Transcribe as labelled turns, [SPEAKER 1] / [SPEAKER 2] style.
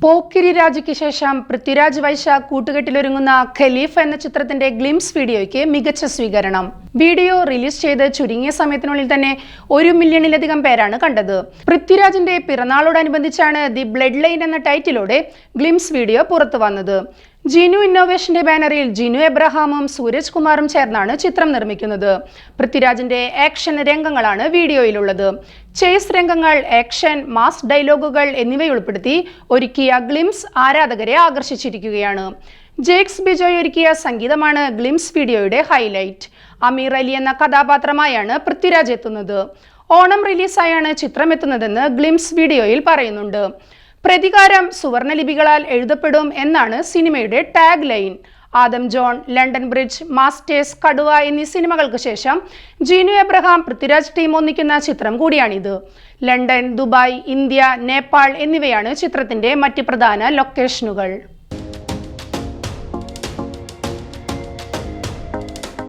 [SPEAKER 1] പോക്കിരി രാജയ്ക്ക് ശേഷം പൃഥ്വിരാജ് വൈശാഖ് കൂട്ടുകെട്ടിലൊരുങ്ങുന്ന ഖലീഫ് എന്ന ചിത്രത്തിന്റെ ഗ്ലിംസ് വീഡിയോയ്ക്ക് മികച്ച സ്വീകരണം. വീഡിയോ റിലീസ് ചെയ്ത് ചുരുങ്ങിയ സമയത്തിനുള്ളിൽ തന്നെ 1 മില്യണിലധികം പേരാണ് കണ്ടത്. പൃഥ്വിരാജിന്റെ പിറന്നാളോടനുബന്ധിച്ചാണ് ദി ബ്ലഡ് ലൈൻ എന്ന ടൈറ്റിലോടെ ഗ്ലിംസ് വീഡിയോ പുറത്തു വന്നത്. ജിനു ഇന്നോവേഷന്റെ ബാനറിൽ ജിനു എബ്രഹാമും സൂരജ് കുമാറും ചേർന്നാണ് ചിത്രം നിർമ്മിക്കുന്നത്. പൃഥ്വിരാജിന്റെ ആക്ഷൻ രംഗങ്ങളാണ് വീഡിയോയിലുള്ളത്. ചേസ് രംഗങ്ങൾ, ആക്ഷൻ, മാസ് ഡയലോഗുകൾ എന്നിവയുൾപ്പെടുത്തി ഒരുക്കിയ ഗ്ലിംസ് ആരാധകരെ ആകർഷിച്ചിരിക്കുകയാണ്. ജേക്സ് ബിജോയ് ഒരുക്കിയ സംഗീതമാണ് ഗ്ലിംസ് വീഡിയോയുടെ ഹൈലൈറ്റ്. അമീർ അലി എന്ന കഥാപാത്രമായാണ് പൃഥ്വിരാജ് എത്തുന്നത്. ഓണം റിലീസായാണ് ചിത്രം എത്തുന്നതെന്ന് ഗ്ലിംസ് വീഡിയോയിൽ പറയുന്നുണ്ട്. പ്രതികാരം സുവർണ ലിപികളാൽ എഴുതപ്പെടും എന്നാണ് സിനിമയുടെ tag line. Adam John, London bridge, masters, കടുവ എന്നീ സിനിമകൾക്ക് ശേഷം ജിനു എബ്രഹാം പൃഥ്വിരാജ് ടീം ഒന്നിക്കുന്ന ചിത്രം കൂടിയാണിത്. ലണ്ടൻ, ദുബായ്, ഇന്ത്യ, നേപ്പാൾ എന്നിവയാണ് ചിത്രത്തിന്റെ മറ്റ് പ്രധാന ലൊക്കേഷനുകൾ.